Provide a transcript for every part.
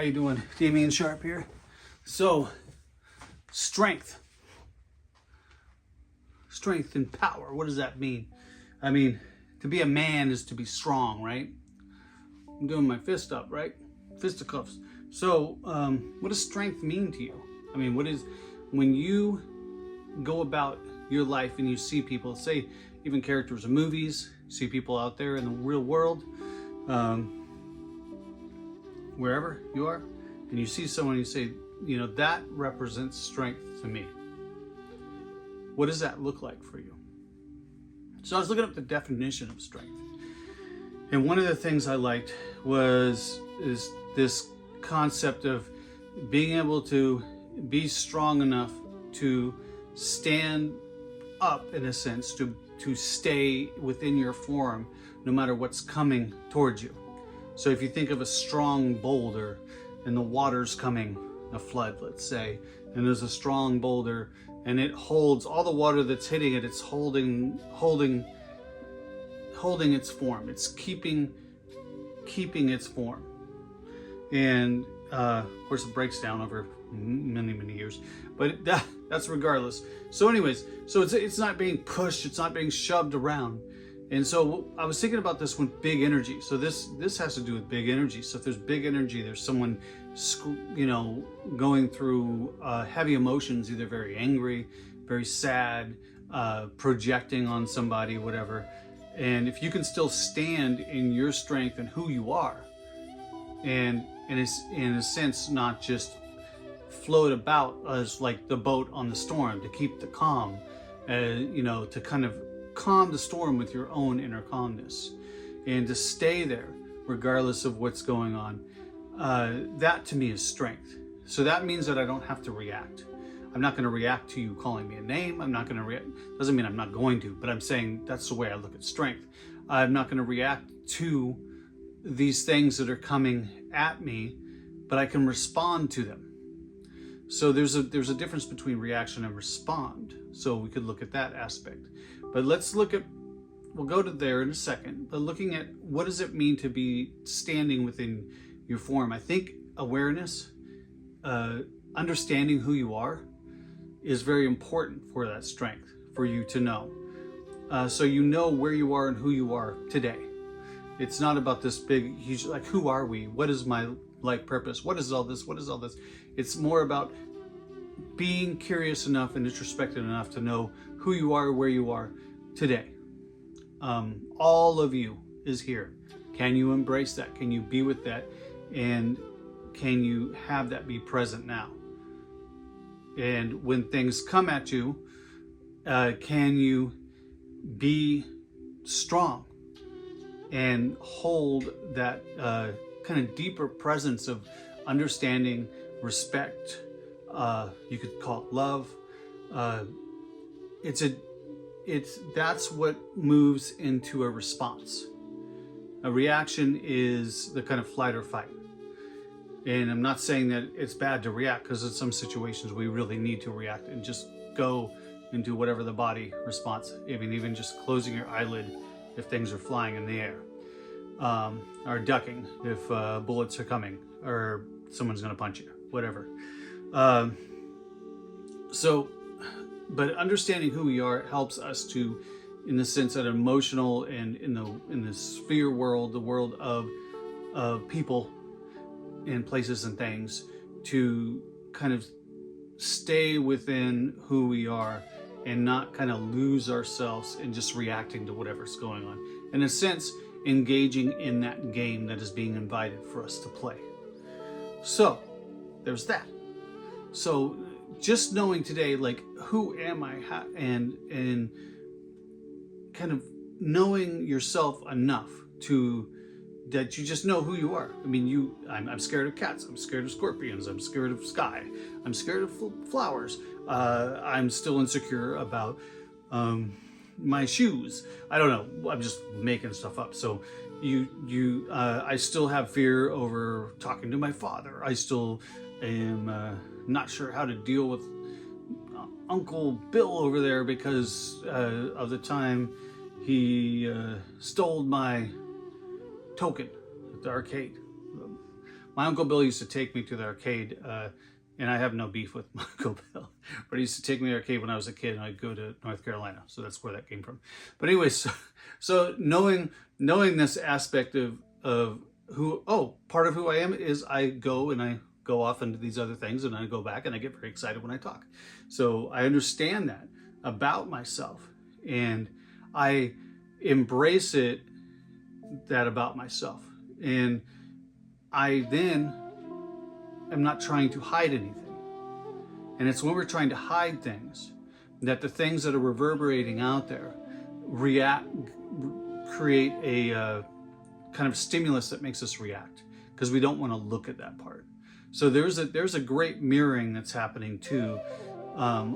How you doing? Damion Sharpe here. So, strength. Strength and power. What does that mean? I mean, to be a man is to be strong, right? I'm doing my fist up, right? Fisticuffs. So, what does strength mean to you? I mean, when you go about your life and you see people, say, even characters of movies, see people out there in the real world, wherever you are, and you see someone, you say, you know, that represents strength to me. What does that look like for you? So I was looking up the definition of strength, and one of the things I liked is this concept of being able to be strong enough to stand up, in a sense, to stay within your form no matter what's coming towards you. So if you think of a strong boulder and the water's coming, a flood, let's say, and there's a strong boulder and it holds all the water that's hitting it, it's holding its form. It's keeping its form. And of course it breaks down over many years, but that's regardless. So anyways, so it's not being pushed, it's not being shoved around. And so I was thinking about this with big energy. So this has to do with big energy. So if there's big energy, there's someone, you know, going through heavy emotions, either very angry, very sad, projecting on somebody, whatever. And if you can still stand in your strength and who you are, and it's in a sense not just float about as like the boat on the storm, to keep the calm, you know, to kind of calm the storm with your own inner calmness, and to stay there regardless of what's going on. That to me is strength. So that means that I don't have to react. I'm not going to react to you calling me a name. I'm not going to react. Doesn't mean I'm not going to, but I'm saying that's the way I look at strength. I'm not going to react to these things that are coming at me, but I can respond to them. So there's a difference between reaction and respond. So we could look at that aspect. But let's look at, we'll go to there in a second, but looking at what does it mean to be standing within your form. I think awareness, understanding who you are is very important for that strength, for you to know. So you know where you are and who you are today. It's not about this big, huge, like, who are we? What is my life purpose? What is all this? What is all this? It's more about being curious enough and introspective enough to know who you are, where you are today. All of you is here. Can you embrace that? Can you be with that? And can you have that be present now? And when things come at you, can you be strong and hold that kind of deeper presence of understanding, respect, you could call it love. That's what moves into a response. A reaction is the kind of flight or fight. And I'm not saying that it's bad to react, because in some situations we really need to react and just go into whatever the body response. I mean, even just closing your eyelid if things are flying in the air, or ducking if bullets are coming, or someone's going to punch you, whatever. But understanding who we are helps us to, in the sense that emotional and in the sphere world, the world of people and places and things, to kind of stay within who we are and not kind of lose ourselves in just reacting to whatever's going on. In a sense, engaging in that game that is being invited for us to play. So there's that. So just knowing today, like, who am I, and kind of knowing yourself enough to that you just know who you are. I mean, I'm scared of cats. I'm scared of scorpions. I'm scared of sky. I'm scared of flowers. I'm still insecure about my shoes. I don't know. I'm just making stuff up. So I still have fear over talking to my father. I still am not sure how to deal with Uncle Bill over there because of the time he stole my token at the arcade. My Uncle Bill used to take me to the arcade, and I have no beef with my Uncle Bill, but he used to take me to the arcade when I was a kid, and I'd go to North Carolina, so that's where that came from. But anyway, so knowing this aspect of who, part of who I am is I go off into these other things, and I go back and I get very excited when I talk. So I understand that about myself, and I embrace that about myself. And I then am not trying to hide anything. And it's when we're trying to hide things that the things that are reverberating out there create a kind of stimulus that makes us react, because we don't want to look at that part. So there's a great mirroring that's happening too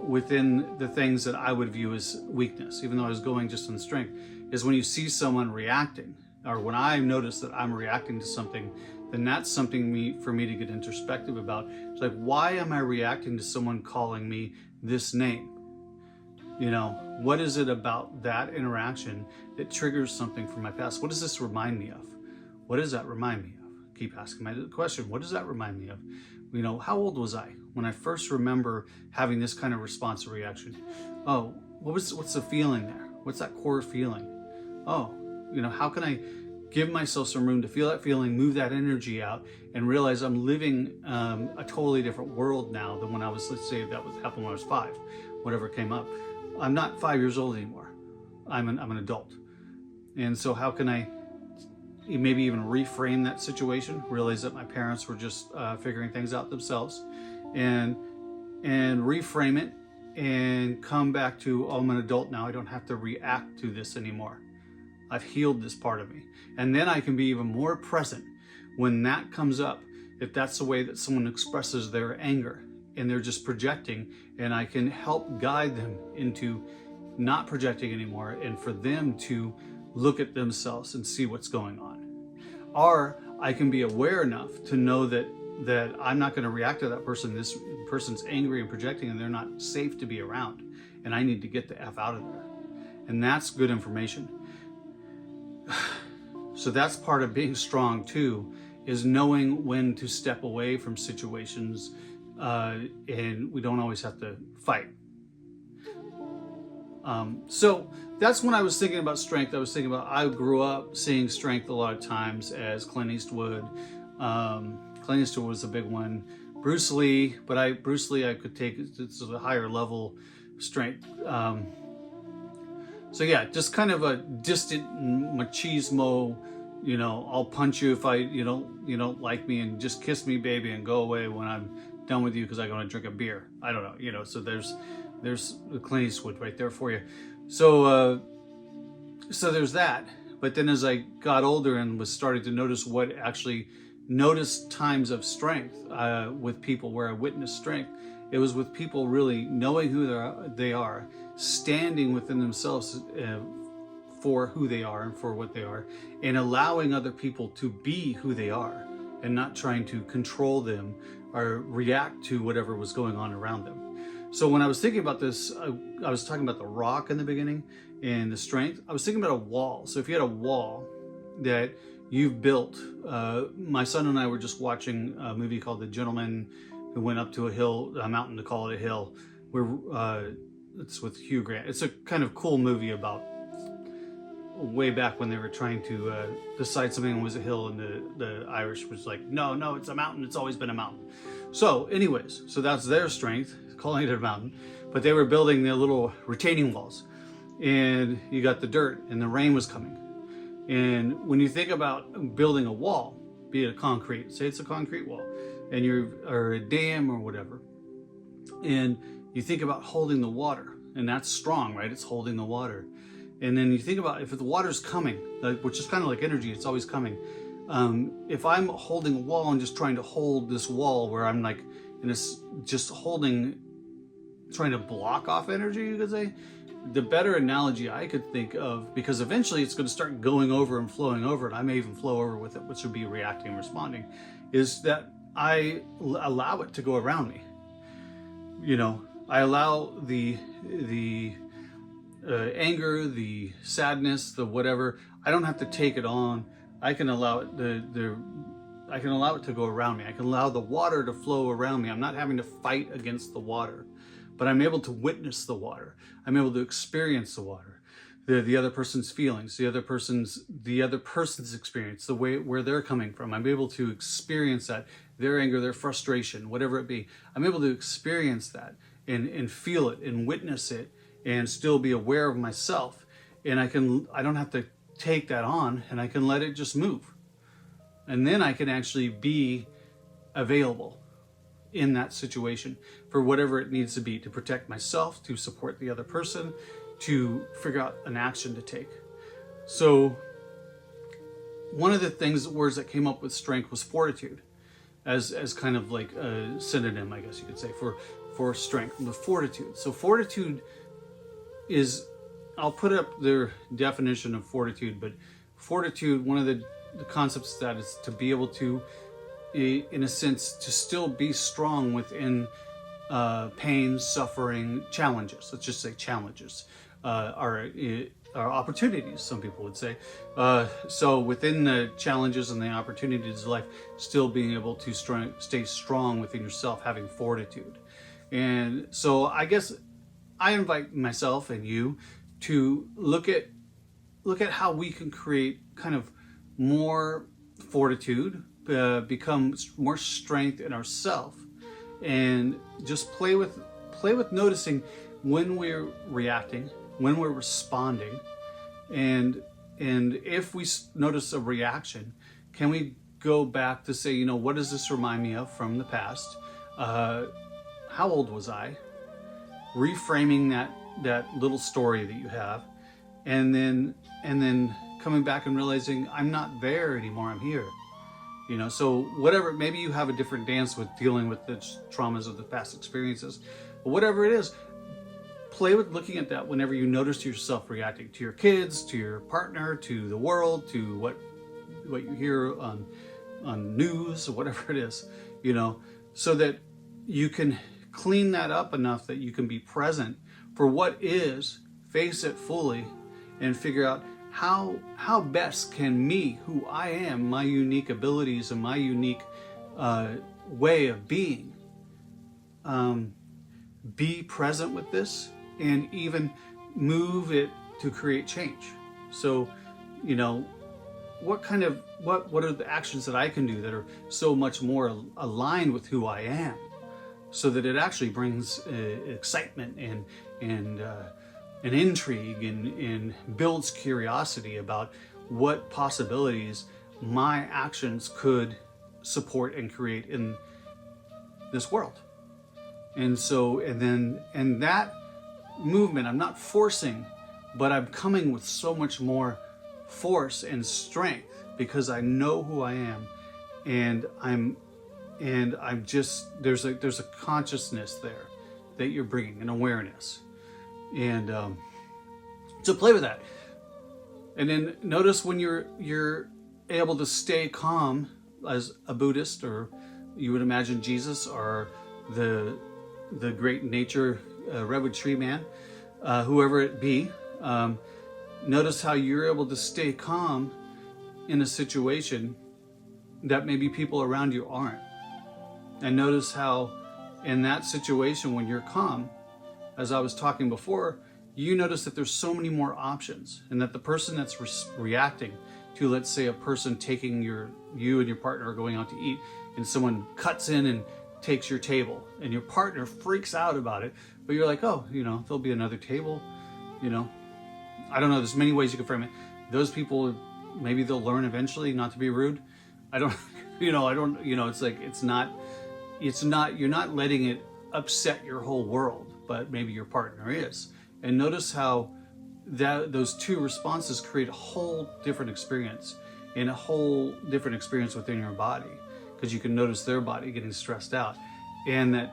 within the things that I would view as weakness, even though I was going just in strength, is when you see someone reacting, or when I notice that I'm reacting to something, then that's something for me to get introspective about. It's like, why am I reacting to someone calling me this name? You know, what is it about that interaction that triggers something from my past? What does this remind me of? What does that remind me of? Keep asking my question. What does that remind me of? You know, how old was I when I first remember having this kind of response or reaction? Oh, what's the feeling there? What's that core feeling? Oh, you know, how can I give myself some room to feel that feeling, move that energy out, and realize I'm living a totally different world now than when I was, let's say that happened when I was 5, whatever came up. I'm not 5 years old anymore. I'm an adult. And so how can I maybe even reframe that situation, realize that my parents were just figuring things out themselves, and reframe it and come back to, oh, I'm an adult now. I don't have to react to this anymore. I've healed this part of me. And then I can be even more present when that comes up, if that's the way that someone expresses their anger and they're just projecting, and I can help guide them into not projecting anymore, and for them to look at themselves and see what's going on. Or I can be aware enough to know that I'm not going to react to that person. This person's angry and projecting, and they're not safe to be around, and I need to get the F out of there. And that's good information. So that's part of being strong too, is knowing when to step away from situations, and we don't always have to fight. So that's when I was thinking about strength. I grew up seeing strength a lot of times as Clint Eastwood. Clint Eastwood was a big one. Bruce Lee, but Bruce Lee I could take it to a higher level strength. So yeah, just kind of a distant machismo, you know, I'll punch you if you don't like me, and just kiss me, baby, and go away when I'm done with you because I want to drink a beer. I don't know, you know, so there's the Clint Eastwood right there for you. So there's that. But then as I got older and was starting to notice times of strength with people where I witnessed strength, it was with people really knowing who they are, standing within themselves for who they are and for what they are, and allowing other people to be who they are, and not trying to control them or react to whatever was going on around them. So when I was thinking about this, I was talking about the rock in the beginning and the strength. I was thinking about a wall. So if you had a wall that you've built, my son and I were just watching a movie called The Gentleman Who Went Up to a Mountain to Call It a Hill, where it's with Hugh Grant. It's a kind of cool movie about way back when they were trying to decide something was a hill, and the Irish was like, no, it's a mountain. It's always been a mountain. So anyways, so that's their strength, calling it a mountain. But they were building their little retaining walls, and you got the dirt, and the rain was coming. And when you think about building a wall, be it a concrete, say it's a concrete wall, and or a dam or whatever, and you think about holding the water, and that's strong, right? It's holding the water. And then you think about if the water's coming, which is kind of like energy, it's always coming. If I'm holding a wall and just trying to hold this wall where I'm like, just holding, trying to block off energy, you could say, the better analogy I could think of, because eventually it's going to start going over and flowing over, and I may even flow over with it, which would be reacting and responding, is that I allow it to go around me. You know, I allow the anger, the sadness, the whatever. I don't have to take it on. I can allow it. I can allow it to go around me. I can allow the water to flow around me. I'm not having to fight against the water, but I'm able to witness the water. I'm able to experience the water, the other person's feelings, the other person's experience, the way where they're coming from. I'm able to experience that, their anger, their frustration, whatever it be. I'm able to experience that and feel it and witness it and still be aware of myself. And I don't have to take that on, and I can let it just move. And then I can actually be available in that situation for whatever it needs to be, to protect myself, to support the other person, to figure out an action to take. So one of the words that came up with strength was fortitude, as kind of like a synonym, I guess you could say, for strength, the fortitude. So fortitude is, I'll put up their definition of fortitude, but fortitude, one of the concepts of that is to be able to, in a sense, to still be strong within pain, suffering, challenges. Let's just say challenges are opportunities, some people would say. So within the challenges and the opportunities of life, still being able to stay strong within yourself, having fortitude. And so I guess I invite myself and you to look at how we can create kind of more fortitude, become more strength in ourselves, and just play with noticing when we're reacting, when we're responding, and if we notice a reaction, can we go back to say, you know, what does this remind me of from the past? How old was I? Reframing that little story that you have, and then coming back and realizing I'm not there anymore, I'm here. You know, so whatever, maybe you have a different dance with dealing with the traumas of the past experiences, but whatever it is, play with looking at that whenever you notice yourself reacting to your kids, to your partner, to the world, to what you hear on news, or whatever it is, you know, so that you can clean that up enough that you can be present for what is, face it fully, and figure out how best can me, who I am, my unique abilities and my unique way of being, be present with this and even move it to create change. So, you know, what are the actions that I can do that are so much more aligned with who I am, so that it actually brings excitement and an intrigue and builds curiosity about what possibilities my actions could support and create in this world. And so, and that movement, I'm not forcing, but I'm coming with so much more force and strength because I know who I am, and I'm just, there's a consciousness there that you're bringing, an awareness. And so play with that, and then notice when you're able to stay calm as a Buddhist, or you would imagine Jesus, or the great nature redwood tree man, whoever it be. Notice how you're able to stay calm in a situation that maybe people around you aren't, and notice how in that situation when you're calm, as I was talking before, you notice that there's so many more options, and that the person that's reacting to, let's say, a person taking you and your partner are going out to eat, and someone cuts in and takes your table, and your partner freaks out about it, but you're like, oh, you know, there'll be another table, you know. I don't know, there's many ways you can frame it. Those people, maybe they'll learn eventually not to be rude. I don't, it's like, it's not, you're not letting it upset your whole world, but maybe your partner is. And notice how those two responses create a whole different experience, and a whole different experience within your body, because you can notice their body getting stressed out, and that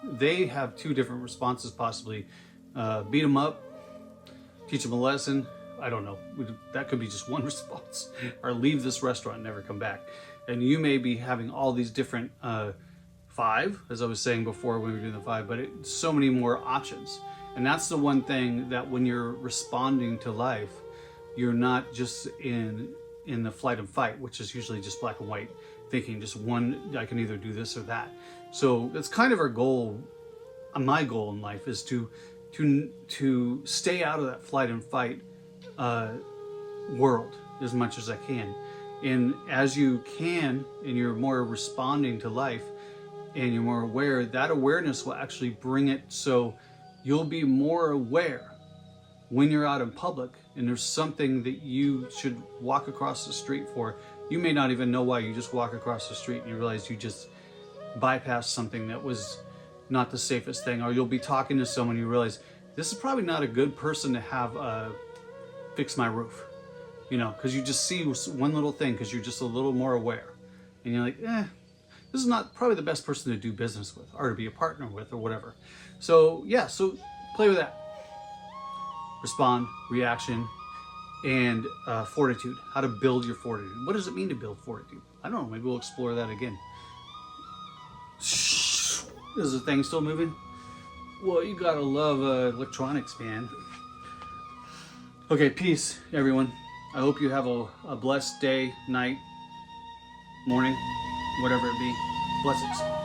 they have two different responses possibly. Beat them up, teach them a lesson. I don't know. That could be just one response, or leave this restaurant and never come back. And you may be having all these different 5, as I was saying before when we were doing the 5, but so many more options. And that's the one thing, that when you're responding to life, you're not just in the flight and fight, which is usually just black and white thinking just one, I can either do this or that. So that's kind of our goal. My goal in life is to stay out of that flight and fight world as much as I can. And as you can, and you're more responding to life and you're more aware, that awareness will actually bring it so you'll be more aware when you're out in public and there's something that you should walk across the street for. You may not even know why. You just walk across the street and you realize you just bypassed something that was not the safest thing. Or you'll be talking to someone, you realize this is probably not a good person to have fix my roof. You know, because you just see one little thing because you're just a little more aware. And you're like, this is not probably the best person to do business with or to be a partner with or whatever. So yeah, so play with that. Respond, reaction, and fortitude. How to build your fortitude. What does it mean to build fortitude? I don't know, maybe we'll explore that again. Is the thing still moving? Well, you gotta love electronics, man. Okay, peace, everyone. I hope you have a blessed day, night, morning, whatever it be. Blessings.